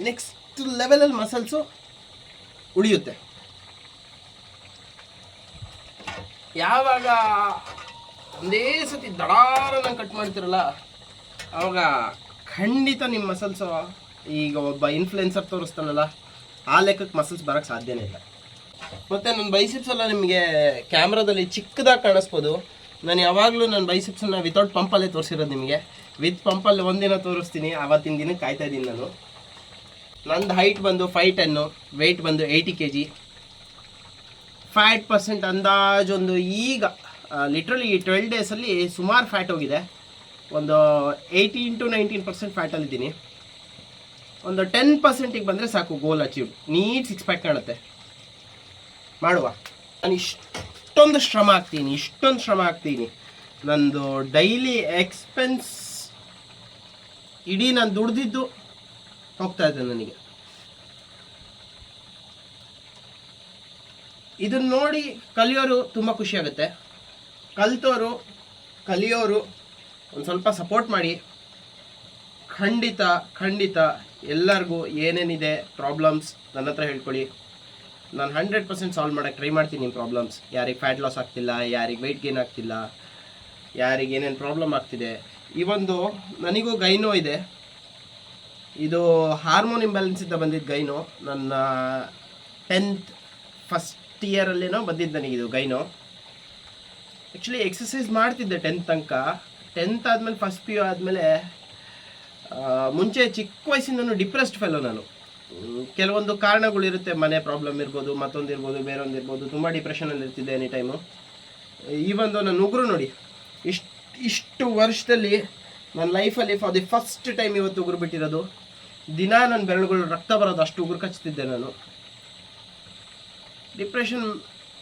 ನೆಕ್ಸ್ಟ್ ಲೆವೆಲಲ್ಲಿ ಮಸಲ್ಸು ಉಳಿಯುತ್ತೆ. ಯಾವಾಗ ಒಂದೇ ಸತಿ ದಡಾರನ್ನ ಕಟ್ ಮಾಡ್ತಿರಲ್ಲ, ಆವಾಗ ಖಂಡಿತ ನಿಮ್ಮ ಮಸಲ್ಸು, ಈಗ ಒಬ್ಬ ಇನ್ಫ್ಲುಯೆನ್ಸರ್ ತೋರಿಸ್ತಾನಲ್ಲ ಆ ಲೆಕ್ಕಕ್ಕೆ ಮಸಲ್ಸ್ ಬರೋಕ್ಕೆ ಸಾಧ್ಯನೇ ಇಲ್ಲ. ಮತ್ತು ನನ್ನ ಬೈಸಿಪ್ಸ್ ಎಲ್ಲ ನಿಮಗೆ ಕ್ಯಾಮ್ರಾದಲ್ಲಿ ಚಿಕ್ಕದಾಗಿ ಕಾಣಿಸ್ಬೋದು. ನಾನು ಯಾವಾಗಲೂ ನನ್ನ ಬೈಸಿಪ್ಸನ್ನು ವಿತೌಟ್ ಪಂಪಲ್ಲೇ ತೋರಿಸಿರೋದು ನಿಮಗೆ. ವಿತ್ ಪಂಪಲ್ಲಿ ಒಂದಿನ ತೋರಿಸ್ತೀನಿ, ಆವತ್ತಿನ ದಿನಕ್ಕೆ ಕಾಯ್ತಾ ಇದ್ದೀನಿ ನಾನು. ನಂದು ಹೈಟ್ ಬಂದು 5'10", ವೆಯ್ಟ್ ಬಂದು 80 kg. ಫ್ಯಾಟ್ ಪರ್ಸೆಂಟ್ ಅಂದಾಜೊಂದು ಈಗ ಲಿಟ್ರಲಿ ಈ 12 ಡೇಸಲ್ಲಿ ಸುಮಾರು ಫ್ಯಾಟ್ ಹೋಗಿದೆ. ಒಂದು 18 to 19% ಫ್ಯಾಟಲ್ಲಿದ್ದೀನಿ. ಒಂದು 10%ಗೆ ಬಂದರೆ ಸಾಕು, ಗೋಲ್ ಅಚೀವ್. ನೀಟ್ 6 ಪ್ಯಾಕ್ ಕಾಣುತ್ತೆ. ಮಾಡುವ. ನಾನು ಇಷ್ಟೊಂದು ಶ್ರಮ ಹಾಕ್ತೀನಿ. ನಂದು ಡೈಲಿ ಎಕ್ಸ್ಪೆನ್ಸ್ ಇಡೀ ನಾನು ದುಡ್ದಿದ್ದು ಹೋಗ್ತಾ ಇದೆ ನನಗೆ. ಇದನ್ನು ನೋಡಿ ಕಲಿಯೋರು ತುಂಬ ಖುಷಿಯಾಗುತ್ತೆ. ಕಲಿಯೋರು ಒಂದು ಸ್ವಲ್ಪ ಸಪೋರ್ಟ್ ಮಾಡಿ. ಖಂಡಿತ ಎಲ್ಲರಿಗೂ ಏನೇನಿದೆ ಪ್ರಾಬ್ಲಮ್ಸ್ ನನ್ನ ಹತ್ರ ಹೇಳ್ಕೊಳ್ಳಿ. ನಾನು 100% ಸಾಲ್ವ್ ಮಾಡೋಕ್ಕೆ ಟ್ರೈ ಮಾಡ್ತೀನಿ ನಿಮ್ಮ ಪ್ರಾಬ್ಲಮ್ಸ್. ಯಾರಿಗೆ ಫ್ಯಾಟ್ ಲಾಸ್ ಆಗ್ತಿಲ್ಲ, ಯಾರಿಗೆ ವೆಯ್ಟ್ ಗೇನ್ ಆಗ್ತಿಲ್ಲ, ಯಾರಿಗೆ ಏನೇನು ಪ್ರಾಬ್ಲಮ್ ಆಗ್ತಿದೆ. ಈ ಒಂದು ನನಗೂ ಗೈನೋ ಇದೆ. ಇದು ಹಾರ್ಮೋನ್ ಇಂಬ್ಯಾಲೆನ್ಸಿಂದ ಬಂದಿದ್ದು ಗೈನೋ. ನನ್ನ 10th ಫಸ್ಟ್ ಇಯರಲ್ಲೇನೋ ಬಂದಿದ್ದು ನನಗಿದು ಗೈನೋ. ಆ್ಯಕ್ಚುಲಿ ಎಕ್ಸಸೈಸ್ ಮಾಡ್ತಿದ್ದೆ 10th ತನಕ. 10th ಆದಮೇಲೆ ಫಸ್ಟ್ PU ಆದಮೇಲೆ ಮುಂಚೆ ಚಿಕ್ಕ ವಯಸ್ಸಿಂದನೂ ಡಿಪ್ರೆಸ್ಡ್ ಫೆಲೋ ನಾನು. ಕೆಲವೊಂದು ಕಾರಣಗಳಿರುತ್ತೆ, ಮನೆ ಪ್ರಾಬ್ಲಮ್ ಇರ್ಬೋದು, ಮತ್ತೊಂದಿರ್ಬೋದು, ಬೇರೊಂದಿರ್ಬೋದು. ತುಂಬ ಡಿಪ್ರೆಷನಲ್ಲಿ ಇರ್ತಿದ್ದೆ ಎನಿ ಟೈಮು. ಈ ಒಂದು ನನ್ನ ಉಗುರು ನೋಡಿ, ಇಷ್ಟು ವರ್ಷದಲ್ಲಿ ನನ್ನ ಲೈಫಲ್ಲಿ ಫಾರ್ ದಿ ಫಸ್ಟ್ ಟೈಮ್ ಇವತ್ತು ಉಗುರು ಬಿಟ್ಟಿರೋದು. ದಿನ ನನ್ನ ಬೆರಳುಗಳು ರಕ್ತ ಬರೋದು, ಅಷ್ಟು ಉಗುರು ಕಚ್ತಿದ್ದೆ ನಾನು. ಡಿಪ್ರೆಷನ್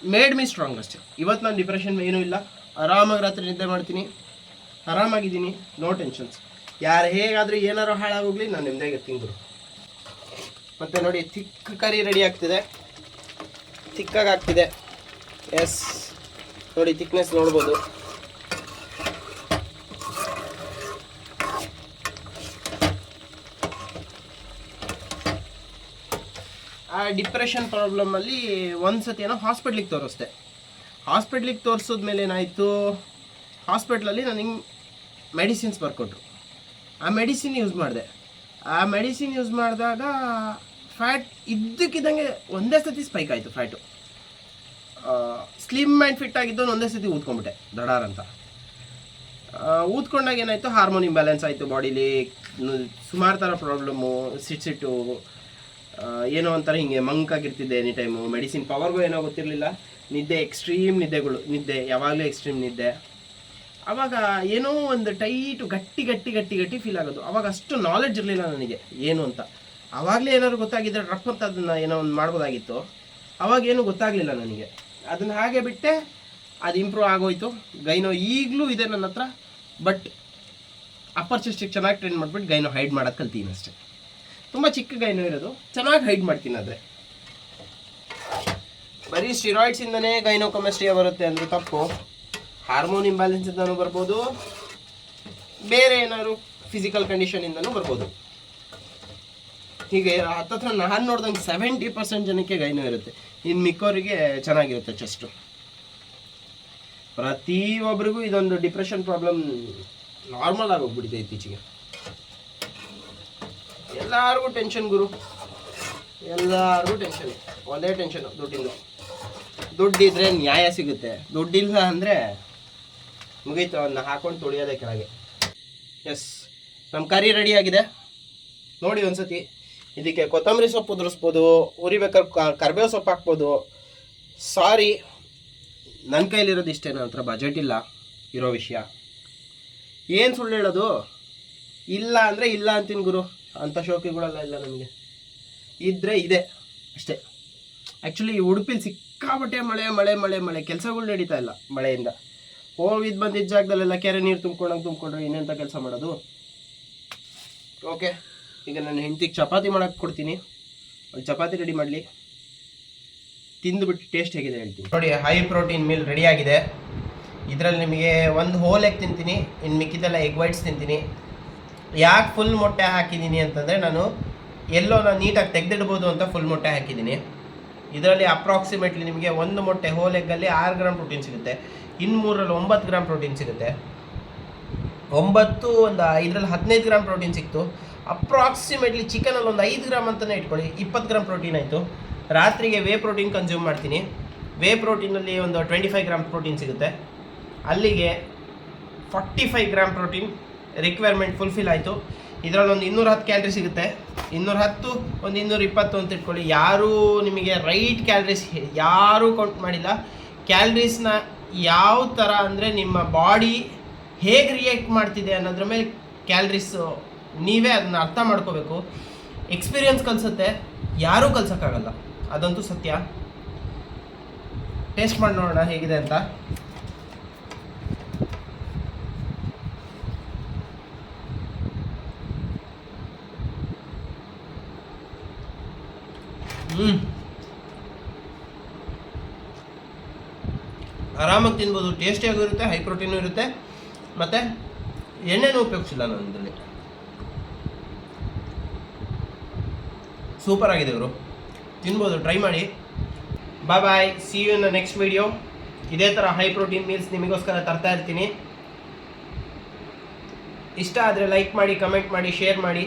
ಮೇಡ್ ಮೀ ಸ್ಟ್ರಾಂಗ್ ಅಷ್ಟೇ. ಇವತ್ತು ನಾನು ಡಿಪ್ರೆಷನ್ ಏನೂ ಇಲ್ಲ, ಆರಾಮಾಗಿ ರಾತ್ರಿ ನಿದ್ದೆ ಮಾಡ್ತೀನಿ, ಆರಾಮಾಗಿದ್ದೀನಿ, ನೋ ಟೆನ್ಷನ್ಸ್. ಯಾರು ಹೇಗಾದರೂ ಏನಾರು ಹಾಳಾಗೋಗ್ಲಿ, ನಾನು ನಿಮ್ಮದೇ ಇರ್ತೀನಿ ಗುರು. ಮತ್ತು ನೋಡಿ ಥಿಕ್ ಕರಿ ರೆಡಿ ಆಗ್ತಿದೆ, ಥಿಕ್ಕಾಗಿ ಆಗ್ತಿದೆ. ಎಸ್ ನೋಡಿ, ಥಿಕ್ನೆಸ್ ನೋಡ್ಬೋದು. ಆ ಡಿಪ್ರೆಷನ್ ಪ್ರಾಬ್ಲಮಲ್ಲಿ ಒಂದು ಸತಿ ಏನೋ ಹಾಸ್ಪಿಟ್ಲಿಗೆ ತೋರಿಸ್ದೆ. ಹಾಸ್ಪಿಟ್ಲಿಗೆ ತೋರಿಸಿದ್ಮೇಲೆ ಏನಾಯಿತು, ಹಾಸ್ಪಿಟ್ಲಲ್ಲಿ ನನಗೆ ಮೆಡಿಸಿನ್ಸ್ ಬರ್ಕೊಟ್ರು. ಆ ಮೆಡಿಸಿನ್ ಯೂಸ್ ಮಾಡಿದೆ. ಆ ಮೆಡಿಸಿನ್ ಯೂಸ್ ಮಾಡಿದಾಗ ಫ್ಯಾಟ್ ಇದ್ದಕ್ಕಿದ್ದಂಗೆ ಒಂದೇ ಸತಿ ಸ್ಪೈಕ್ ಆಯಿತು. ಫ್ಯಾಟು ಸ್ಲಿಮ್ ಆ್ಯಂಡ್ ಫಿಟ್ ಆಗಿದ್ದು ಒಂದೇ ಸತಿ ಊದ್ಕೊಂಡ್ಬಿಟ್ಟೆ ದಡಾರ್ ಅಂತ. ಊದ್ಕೊಂಡಾಗ ಏನಾಯಿತು, ಹಾರ್ಮೋನ್ ಇಂಬ್ಯಾಲೆನ್ಸ್ ಆಯಿತು ಬಾಡೀಲಿ. ಸುಮಾರು ಥರ ಪ್ರಾಬ್ಲಮ್ಮು, ಸಿಟ್ಟು ಏನೋ ಒಂಥರ ಹಿಂಗೆ ಮಂಕಾಗಿರ್ತಿದ್ದೆ ಎನಿ ಟೈಮು. ಮೆಡಿಸಿನ್ ಪವರ್ಗೂ ಏನೋ ಗೊತ್ತಿರಲಿಲ್ಲ. ಎಕ್ಸ್ಟ್ರೀಮ್ ನಿದ್ದೆ ಯಾವಾಗಲೂ ಎಕ್ಸ್ಟ್ರೀಮ್ ನಿದ್ದೆ. ಆವಾಗ ಏನೋ ಒಂದು ಟೈಟು ಗಟ್ಟಿ ಫೀಲ್ ಆಗೋದು. ಆವಾಗ ಅಷ್ಟು ನಾಲೆಡ್ಜ್ ಇರಲಿಲ್ಲ ನನಗೆ ಏನು ಅಂತ. ಆವಾಗಲೇ ಏನಾದ್ರು ಗೊತ್ತಾಗಿದ್ದರೆ ರಫ್ ಅಂತ ಅದನ್ನು ಏನೋ ಒಂದು ಮಾಡ್ಬೋದಾಗಿತ್ತು. ಅವಾಗೇನು ಗೊತ್ತಾಗಲಿಲ್ಲ ನನಗೆ. ಅದನ್ನು ಹಾಗೆ ಬಿಟ್ಟೆ, ಅದು ಇಂಪ್ರೂವ್ ಆಗೋಯ್ತು. ಗೈನೋ ಈಗಲೂ ಇದೆ ನನ್ನ ಹತ್ರ. ಬಟ್ ಅಪ್ಪರ್ ಚೆಸ್ಟಿಗೆ ಚೆನ್ನಾಗಿ ಟ್ರೈನ್ ಮಾಡಿಬಿಟ್ಟು ಗೈನೋ ಹೈಡ್ ಮಾಡೋದು ಕಲ್ತೀನಿ ಅಷ್ಟೇ. ತುಂಬ ಚಿಕ್ಕ ಗೈನೋ ಇರೋದು, ಚೆನ್ನಾಗಿ ಹೈಡ್ ಮಾಡ್ತೀನಿ. ಆದರೆ ಬರೀ ಸ್ಟಿರಾಯ್ಡ್ಸಿಂದನೇ ಗೈನೋಕೊಮೆಸ್ಟ್ರಿಯಾ ಬರುತ್ತೆ ಅಂದರೆ ತಪ್ಪು. ಹಾರ್ಮೋನ್ ಇಂಬ್ಯಾಲೆನ್ಸಿಂದನೂ ಬರ್ಬೋದು, ಬೇರೆ ಏನಾದ್ರು ಫಿಸಿಕಲ್ ಕಂಡೀಷನಿಂದನೂ ಬರ್ಬೋದು. ಹೀಗೆ ಹತ್ತತ್ರ ನಾನು ನೋಡ್ದಂಗೆ 70% ಜನಕ್ಕೆ ಗೈನೋ ಇರುತ್ತೆ. ಇನ್ನು ಮಿಕ್ಕವರಿಗೆ ಚೆನ್ನಾಗಿರುತ್ತೆ ಚೆಸ್ಟು. ಪ್ರತಿಯೊಬ್ಬರಿಗೂ ಇದೊಂದು ಡಿಪ್ರೆಷನ್ ಪ್ರಾಬ್ಲಮ್ ನಾರ್ಮಲ್ ಆಗೋಗ್ಬಿಟ್ಟಿದೆ ಇತ್ತೀಚೆಗೆ. ಎಲ್ಲರಿಗೂ ಟೆನ್ಷನ್ ಗುರು, ಎಲ್ಲರಿಗೂ ಟೆನ್ಷನ್. ಒಂದೇ ಟೆನ್ಷನು, ದುಡ್ಡಿಂದು. ದುಡ್ಡಿದ್ರೆ ನ್ಯಾಯ ಸಿಗುತ್ತೆ, ದುಡ್ಡಿಲ್ಲ ಅಂದರೆ ಮುಗೀತು, ಅವನ್ನ ಹಾಕೊಂಡು ತೊಳಿಯೋದೇ ಕೆಳಗೆ. ಎಸ್, ನಮ್ಮ ಕರಿ ರೆಡಿಯಾಗಿದೆ ನೋಡಿ. ಒಂದ್ಸತಿ ಇದಕ್ಕೆ ಕೊತ್ತಂಬರಿ ಸೊಪ್ಪು ಉದುರಿಸ್ಬೋದು, ಉರಿಬೇಕಾದ್ರೆ ಕರಿಬೇವು ಸೊಪ್ಪು ಹಾಕ್ಬೋದು. ಸಾರಿ, ನನ್ನ ಕೈಲಿರೋದು ಇಷ್ಟೇ, ನನ್ನ ಹತ್ರ ಬಜೆಟ್ ಇಲ್ಲ ಇರೋ ವಿಷಯ. ಏನು ಸುಳ್ಳು ಹೇಳೋದು? ಇಲ್ಲ ಅಂದರೆ ಇಲ್ಲ ಅಂತೀನಿ ಗುರು. ಅಂಥ ಶೋಕಿಗಳೆಲ್ಲ ಇಲ್ಲ ನಮಗೆ. ಇದ್ದರೆ ಇದೆ ಅಷ್ಟೇ. ಆ್ಯಕ್ಚುಲಿ ಉಡುಪಿಲಿ ಸಿಕ್ಕಾಪಟ್ಟೆ ಮಳೆ ಕೆಲಸಗಳು ನಡೀತಾ ಇಲ್ಲ ಮಳೆಯಿಂದ. ಹೋಗಿದ್ದು ಬಂದಿದ್ದ ಜಾಗದಲ್ಲೆಲ್ಲ ಕೆರೆ ನೀರು ತುಂಬ್ಕೊಂಡ್ರೆ ಇನ್ನೆಂಥ ಕೆಲಸ ಮಾಡೋದು? ಓಕೆ, ಈಗ ನನ್ನ ಹೆಂಡತಿಗೆ ಚಪಾತಿ ಮಾಡೋಕ್ಕೆ ಕೊಡ್ತೀನಿ. ಒಂದು ಚಪಾತಿ ರೆಡಿ ಮಾಡಲಿ, ತಿಂದುಬಿಟ್ಟು ಟೇಸ್ಟ್ ಹೇಗಿದೆ ಹೇಳ್ತೀನಿ. ನೋಡಿ, ಹೈ ಪ್ರೋಟೀನ್ ಮೀಲ್ ರೆಡಿಯಾಗಿದೆ. ಇದರಲ್ಲಿ ನಿಮಗೆ ಒಂದು ಹೋಲ್ ಎಗ್ ತಿಂತೀನಿ, ಇನ್ನು ಮಿಕ್ಕಿದೆಲ್ಲ ಎಗ್ ವೈಟ್ಸ್ ತಿಂತೀನಿ. ಯಾಕೆ ಫುಲ್ ಮೊಟ್ಟೆ ಹಾಕಿದ್ದೀನಿ ಅಂತಂದರೆ, ನಾನು ನೀಟಾಗಿ ತೆಗೆದಿಡ್ಬೋದು ಅಂತ ಫುಲ್ ಮೊಟ್ಟೆ ಹಾಕಿದ್ದೀನಿ. ಇದರಲ್ಲಿ ಅಪ್ರಾಕ್ಸಿಮೇಟ್ಲಿ ನಿಮಗೆ ಒಂದು ಮೊಟ್ಟೆ ಹೋಲ್ ಎಗ್ಗಲ್ಲಿ 6 ಗ್ರಾಮ್ ಪ್ರೋಟೀನ್ ಸಿಗುತ್ತೆ. ಇನ್ನು 3ರಲ್ಲಿ 9 ಗ್ರಾಮ್ ಪ್ರೋಟೀನ್ ಸಿಗುತ್ತೆ. 9 ಒಂದು ಇದರಲ್ಲಿ 15 ಗ್ರಾಮ್ ಪ್ರೋಟೀನ್ ಸಿಕ್ತು. ಅಪ್ರಾಕ್ಸಿಮೇಟ್ಲಿ ಚಿಕನಲ್ಲಿ ಒಂದು 5 ಗ್ರಾಮ್ ಅಂತಲೇ ಇಟ್ಕೊಳ್ಳಿ, 20 ಗ್ರಾಮ್ ಪ್ರೋಟೀನ್ ಆಯಿತು. ರಾತ್ರಿಗೆ ವೇ ಪ್ರೋಟೀನ್ ಕನ್ಸ್ಯೂಮ್ ಮಾಡ್ತೀನಿ. ವೇ ಪ್ರೋಟೀನಲ್ಲಿ ಒಂದು 25 ಗ್ರಾಮ್ ಪ್ರೋಟೀನ್ ಸಿಗುತ್ತೆ. ಅಲ್ಲಿಗೆ 45 ಗ್ರಾಮ್ ಪ್ರೋಟೀನ್ ರಿಕ್ವೈರ್ಮೆಂಟ್ ಫುಲ್ಫಿಲ್ ಆಯಿತು. ಇದರಲ್ಲಿ ಒಂದು 210 ಕ್ಯಾಲ್ರಿ ಸಿಗುತ್ತೆ. 210 ಒಂದು 220 ಅಂತ ಇಟ್ಕೊಳ್ಳಿ. ಯಾರೂ ನಿಮಗೆ ರೈಟ್ ಕ್ಯಾಲ್ರೀಸ್ ಯಾರೂ ಕೌಂಟ್ ಮಾಡಿಲ್ಲ. ಕ್ಯಾಲ್ರೀಸ್ನ ಯಾವ ಥರ ಅಂದರೆ ನಿಮ್ಮ ಬಾಡಿ ಹೇಗೆ ರಿಯಾಕ್ಟ್ ಮಾಡ್ತಿದೆ ಅನ್ನೋದ್ರ ಮೇಲೆ ಕ್ಯಾಲ್ರೀಸು ನೀವೇ ಅದನ್ನ ಅರ್ಥ ಮಾಡ್ಕೋಬೇಕು. ಎಕ್ಸ್ಪೀರಿಯನ್ಸ್ ಕಲಿಸುತ್ತೆ, ಯಾರೂ ಕಲ್ಸೋಕ್ಕಾಗಲ್ಲ, ಅದಂತೂ ಸತ್ಯ. ಟೇಸ್ಟ್ ಮಾಡಿ ನೋಡೋಣ ಹೇಗಿದೆ ಅಂತ. ಆರಾಮಾಗಿ ತಿನ್ಬೋದು. ಟೇಸ್ಟಿಯಾಗೂ ಇರುತ್ತೆ, ಹೈ ಪ್ರೋಟೀನು ಇರುತ್ತೆ, ಮತ್ತು ಎಣ್ಣೆನೂ ಉಪಯೋಗಿಸಿಲ್ಲ ನಾನು ಇದರಲ್ಲಿ. ಸೂಪರ್ ಆಗಿದೆ ಇವರು, ತಿನ್ಬೋದು, ಟ್ರೈ ಮಾಡಿ. Bye, see you in the next video. ಇದೇ ಥರ ಹೈ ಪ್ರೋಟೀನ್ ಮೀಲ್ಸ್ ನಿಮಗೋಸ್ಕರ ತರ್ತಾ ಇರ್ತೀನಿ. ಇಷ್ಟ ಆದರೆ ಲೈಕ್ ಮಾಡಿ, ಕಮೆಂಟ್ ಮಾಡಿ, ಶೇರ್ ಮಾಡಿ.